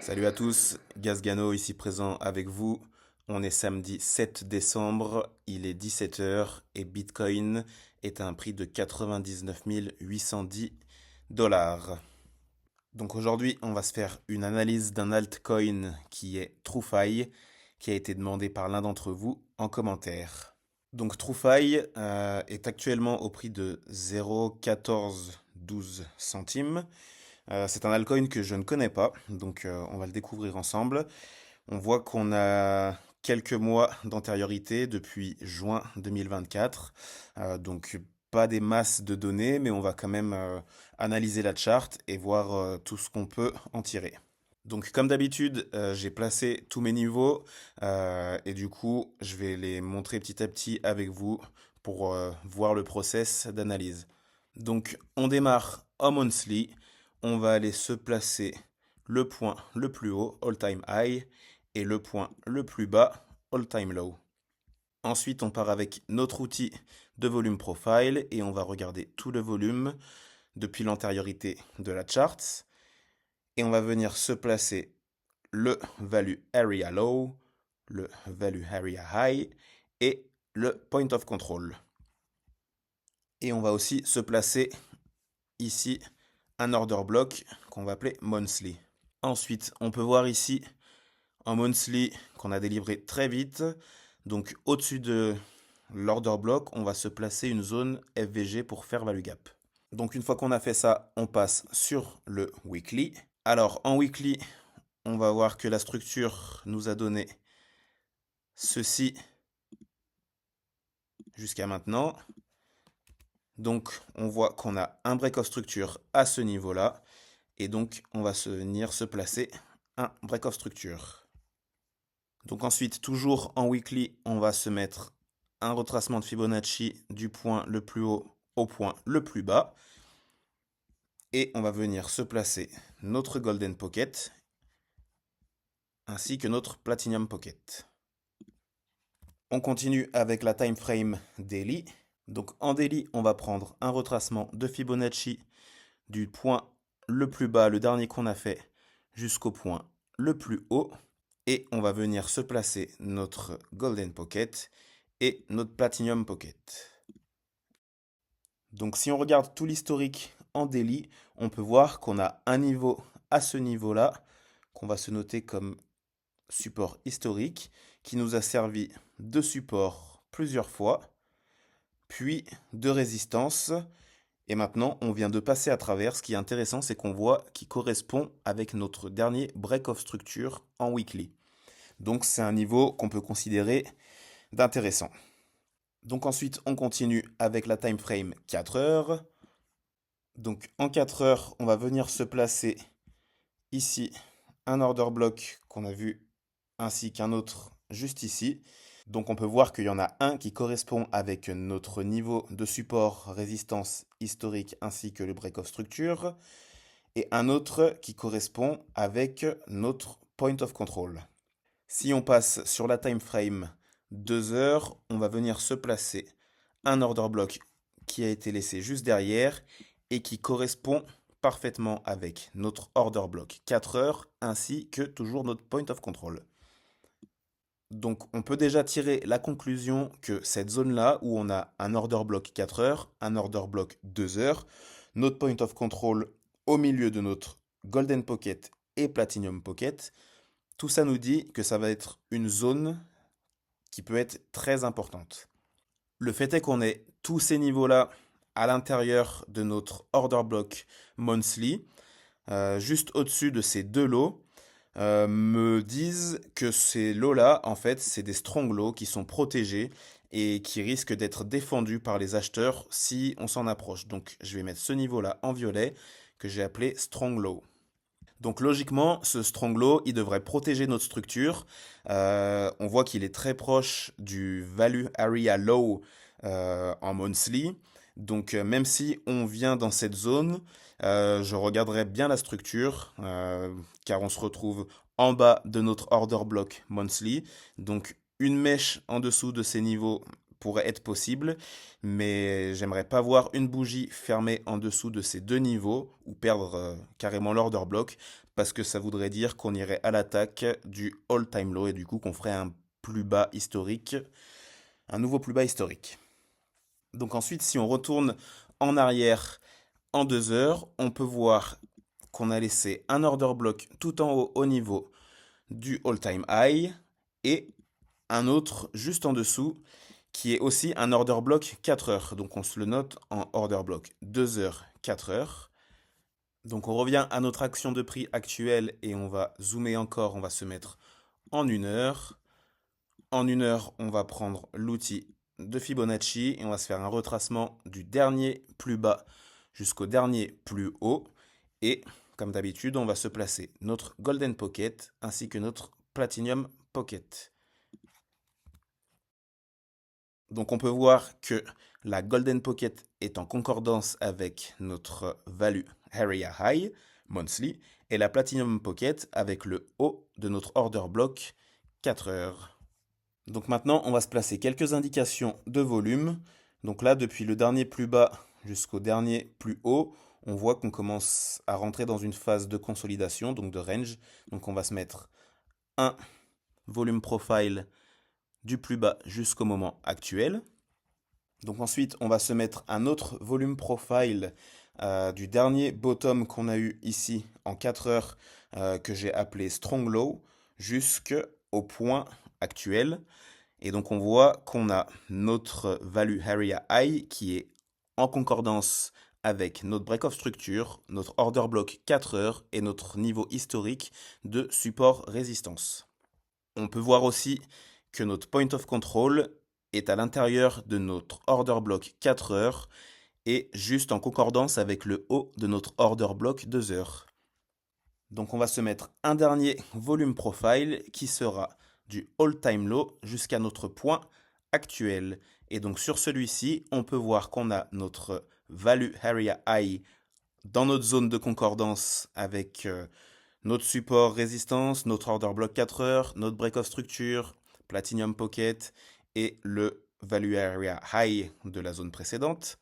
Salut à tous, Gazgano ici présent avec vous. On est samedi 7 décembre, il est 17 heures et Bitcoin est à un prix de 99 810 dollars. Donc aujourd'hui, on va se faire une analyse d'un altcoin qui est TrueFi, qui a été demandé par l'un d'entre vous en commentaire. Donc TrueFi est actuellement au prix de 0,1412 centimes. C'est un altcoin que je ne connais pas, donc on va le découvrir ensemble. On voit qu'on a quelques mois d'antériorité depuis juin 2024, donc pas des masses de données, mais on va quand même analyser la charte et voir tout ce qu'on peut en tirer. Donc comme d'habitude, j'ai placé tous mes niveaux et du coup, je vais les montrer petit à petit avec vous pour voir le process d'analyse. Donc on démarre en monthly, on va aller se placer le point le plus haut, all time high, et le point le plus bas, all time low. Ensuite, on part avec notre outil de volume profile et on va regarder tout le volume depuis l'antériorité de la chart. Et on va venir se placer le value area low, le value area high et le point of control. Et on va aussi se placer ici un order block qu'on va appeler monthly. Ensuite, on peut voir ici en monthly qu'on a délivré très vite. Donc au-dessus de l'order block, on va se placer une zone FVG pour faire value gap. Donc une fois qu'on a fait ça, on passe sur le weekly. Alors en weekly, on va voir que la structure nous a donné ceci jusqu'à maintenant. Donc on voit qu'on a un break of structure à ce niveau-là. Et donc on va venir se placer un break of structure. Donc ensuite, toujours en weekly, on va se mettre un retracement de Fibonacci du point le plus haut au point le plus bas. Et on va venir se placer notre Golden Pocket ainsi que notre Platinum Pocket. On continue avec la time frame daily. Donc en daily, on va prendre un retracement de Fibonacci du point le plus bas, le dernier qu'on a fait, jusqu'au point le plus haut. Et on va venir se placer notre Golden Pocket et notre Platinum Pocket. Donc si on regarde tout l'historique en daily, on peut voir qu'on a un niveau à ce niveau-là, qu'on va se noter comme support historique, qui nous a servi de support plusieurs fois, puis de résistance. Et maintenant, on vient de passer à travers. Ce qui est intéressant, c'est qu'on voit qu'il correspond avec notre dernier break of structure en weekly. Donc c'est un niveau qu'on peut considérer d'intéressant. Donc ensuite, on continue avec la time frame 4 heures. Donc en 4 heures, on va venir se placer ici un order block qu'on a vu ainsi qu'un autre juste ici. Donc on peut voir qu'il y en a un qui correspond avec notre niveau de support résistance historique ainsi que le break of structure et un autre qui correspond avec notre point of control. Si on passe sur la time frame 2 heures, on va venir se placer un order block qui a été laissé juste derrière et qui correspond parfaitement avec notre order block 4 heures ainsi que toujours notre point of control. Donc on peut déjà tirer la conclusion que cette zone-là où on a un order block 4 heures, un order block 2 heures, notre point of control au milieu de notre Golden Pocket et Platinum Pocket, tout ça nous dit que ça va être une zone qui peut être très importante. Le fait est qu'on ait tous ces niveaux-là à l'intérieur de notre order block monthly, juste au-dessus de ces deux lots, me disent que ces lots-là, en fait, c'est des strong lows qui sont protégés et qui risquent d'être défendus par les acheteurs si on s'en approche. Donc je vais mettre ce niveau-là en violet que j'ai appelé strong low. Donc logiquement, ce strong low, il devrait protéger notre structure. On voit qu'il est très proche du value area low en monthly. Donc même si on vient dans cette zone, je regarderai bien la structure car on se retrouve en bas de notre order block monthly. Donc une mèche en dessous de ces niveaux pourrait être possible, mais j'aimerais pas voir une bougie fermée en dessous de ces deux niveaux ou perdre carrément l'order block parce que ça voudrait dire qu'on irait à l'attaque du all-time low et du coup qu'on ferait un plus bas historique, un nouveau plus bas historique. Donc ensuite, si on retourne en arrière en 2 heures, on peut voir qu'on a laissé un order block tout en haut au niveau du all-time high et un autre juste en dessous qui est aussi un order block 4 heures. Donc on se le note en order block 2 heures, 4 heures. Donc on revient à notre action de prix actuelle et on va zoomer encore, on va se mettre en 1 heure. En 1 heure, on va prendre l'outil de Fibonacci et on va se faire un retracement du dernier plus bas jusqu'au dernier plus haut. Et comme d'habitude, on va se placer notre Golden Pocket ainsi que notre Platinum Pocket. Donc on peut voir que la Golden Pocket est en concordance avec notre value Area High monthly et la Platinum Pocket avec le haut de notre order block 4 heures. Donc maintenant, on va se placer quelques indications de volume. Donc là, depuis le dernier plus bas jusqu'au dernier plus haut, on voit qu'on commence à rentrer dans une phase de consolidation, donc de range. Donc on va se mettre un volume profile du plus bas jusqu'au moment actuel. Donc ensuite, on va se mettre un autre volume profile du dernier bottom qu'on a eu ici en 4 heures que j'ai appelé Strong Low jusqu'au point actuel. Et donc on voit qu'on a notre value area high qui est en concordance avec notre break of structure, notre order block 4 heures et notre niveau historique de support résistance. On peut voir aussi que notre point of control est à l'intérieur de notre order block 4 heures et juste en concordance avec le haut de notre order block 2 heures. Donc on va se mettre un dernier volume profile qui sera du all-time low jusqu'à notre point actuel. Et donc sur celui-ci, on peut voir qu'on a notre value area high dans notre zone de concordance avec notre support résistance, notre order block 4 heures, notre break of structure, platinum pocket et le value area high de la zone précédente.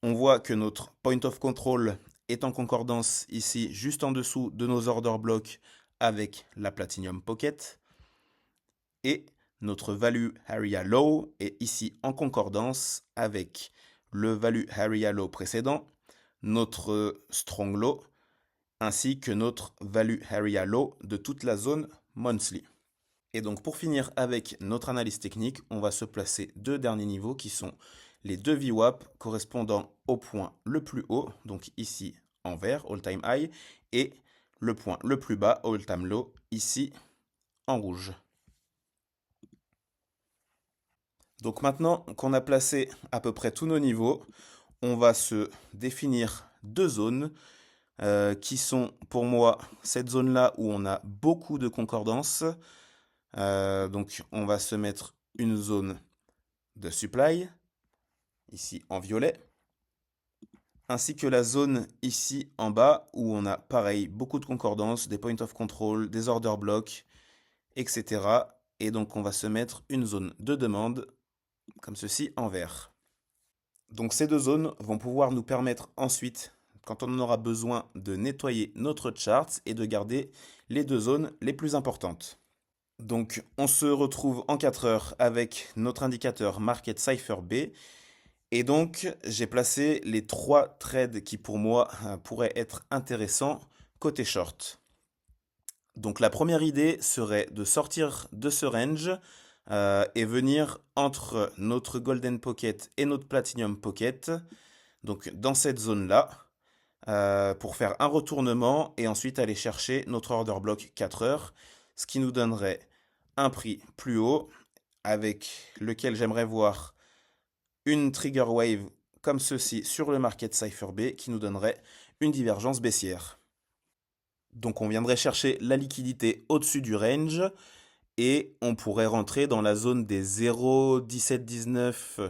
On voit que notre point of control est en concordance ici juste en dessous de nos order blocks avec la platinum pocket. Et notre value area low est ici en concordance avec le value area low précédent, notre strong low, ainsi que notre value area low de toute la zone monthly. Et donc pour finir avec notre analyse technique, on va se placer 2 derniers niveaux qui sont les 2 VWAP correspondant au point le plus haut, donc ici en vert, all time high, et le point le plus bas, all time low, ici en rouge. Donc maintenant qu'on a placé à peu près tous nos niveaux, on va se définir 2 zones qui sont pour moi cette zone-là où on a beaucoup de concordance. Donc on va se mettre une zone de supply, ici en violet, ainsi que la zone ici en bas où on a pareil beaucoup de concordance, des points of control, des order blocks, etc. Et donc on va se mettre une zone de demande comme ceci en vert. Donc ces 2 zones vont pouvoir nous permettre ensuite, quand on en aura besoin, de nettoyer notre chart et de garder les 2 zones les plus importantes. Donc on se retrouve en 4 heures avec notre indicateur Market Cipher B. Et donc j'ai placé les 3 trades qui pour moi pourraient être intéressants côté short. Donc la première idée serait de sortir de ce range et venir entre notre Golden Pocket et notre Platinum Pocket, donc dans cette zone-là, pour faire un retournement et ensuite aller chercher notre order block 4 heures, ce qui nous donnerait un prix plus haut avec lequel j'aimerais voir une trigger wave comme ceci sur le market Cipher B qui nous donnerait une divergence baissière. Donc on viendrait chercher la liquidité au-dessus du range et on pourrait rentrer dans la zone des 0,1719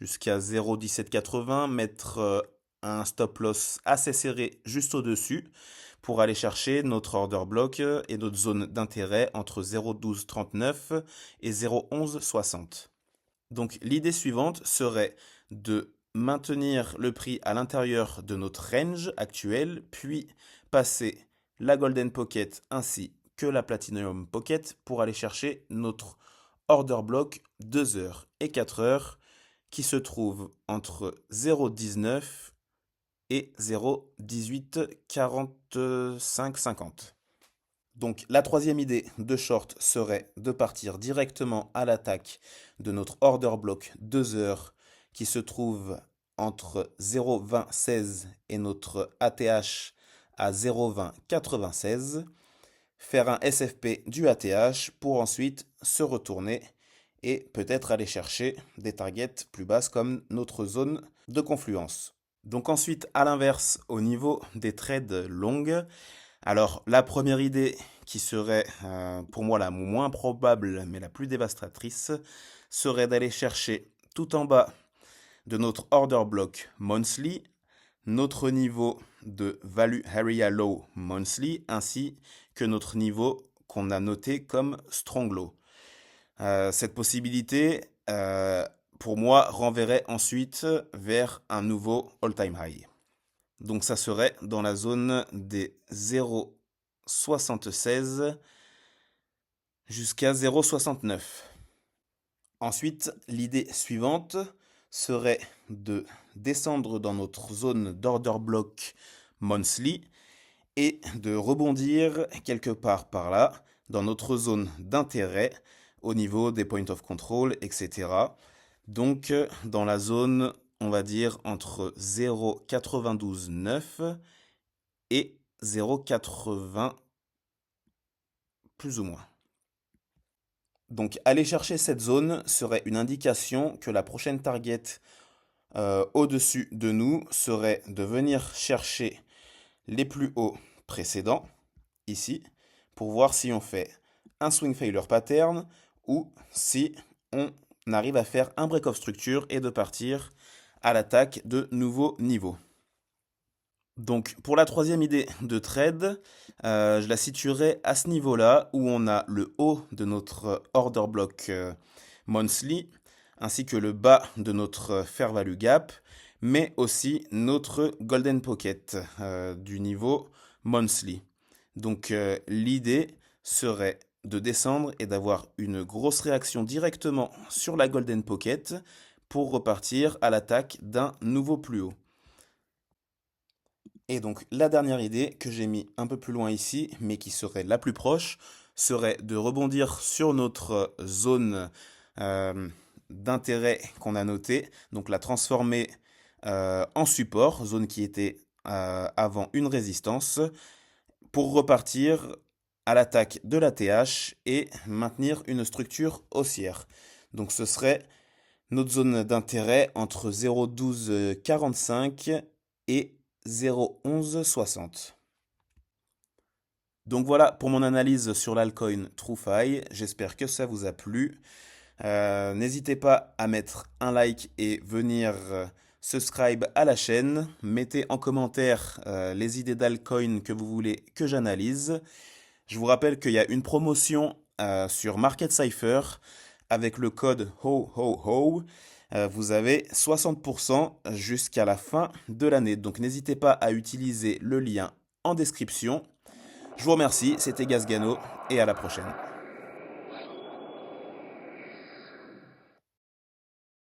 jusqu'à 0,1780, mettre un stop loss assez serré juste au-dessus pour aller chercher notre order block et notre zone d'intérêt entre 0,1239 et 0,1160. Donc l'idée suivante serait de maintenir le prix à l'intérieur de notre range actuel, puis passer la Golden Pocket ainsi que la Platinum Pocket pour aller chercher notre order block 2 heures et 4 heures qui se trouve entre 0,19 et 0,184550. Donc la troisième idée de short serait de partir directement à l'attaque de notre order block 2 heures qui se trouve entre 0,2016 et notre ATH à 0,2096, faire un SFP du ATH pour ensuite se retourner et peut-être aller chercher des targets plus basses comme notre zone de confluence. Donc ensuite, à l'inverse, au niveau des trades longues, alors la première idée qui serait pour moi la moins probable mais la plus dévastatrice serait d'aller chercher tout en bas de notre order block monthly notre niveau de value area low monthly ainsi que notre niveau qu'on a noté comme strong low. Cette possibilité, pour moi, renverrait ensuite vers un nouveau all-time high. Donc ça serait dans la zone des 0,76 jusqu'à 0,69. Ensuite, l'idée suivante serait de descendre dans notre zone d'order block monthly et de rebondir quelque part par là dans notre zone d'intérêt au niveau des points of control, etc. Donc dans la zone, on va dire, entre 0,929 et 0,80 plus ou moins. Donc aller chercher cette zone serait une indication que la prochaine target au-dessus de nous serait de venir chercher les plus hauts précédents, ici, pour voir si on fait un swing failure pattern ou si on arrive à faire un break of structure et de partir à l'attaque de nouveaux niveaux. Donc pour la troisième idée de trade, je la situerai à ce niveau-là où on a le haut de notre order block monthly ainsi que le bas de notre fair value gap, mais aussi notre golden pocket du niveau monthly. Donc l'idée serait de descendre et d'avoir une grosse réaction directement sur la golden pocket pour repartir à l'attaque d'un nouveau plus haut. Et donc la dernière idée que j'ai mis un peu plus loin ici, mais qui serait la plus proche, serait de rebondir sur notre zone d'intérêt qu'on a notée, donc la transformer en support, zone qui était avant une résistance, pour repartir à l'attaque de la TH et maintenir une structure haussière. Donc ce serait notre zone d'intérêt entre 0,1245 et 0,1160. Donc voilà pour mon analyse sur l'altcoin TrueFi. J'espère que ça vous a plu. N'hésitez pas à mettre un like et venir subscribe à la chaîne. Mettez en commentaire les idées d'altcoin que vous voulez que j'analyse. Je vous rappelle qu'il y a une promotion sur Market Cypher avec le code HOHOHO. Vous avez 60% jusqu'à la fin de l'année. Donc n'hésitez pas à utiliser le lien en description. Je vous remercie, c'était Gazgano et à la prochaine.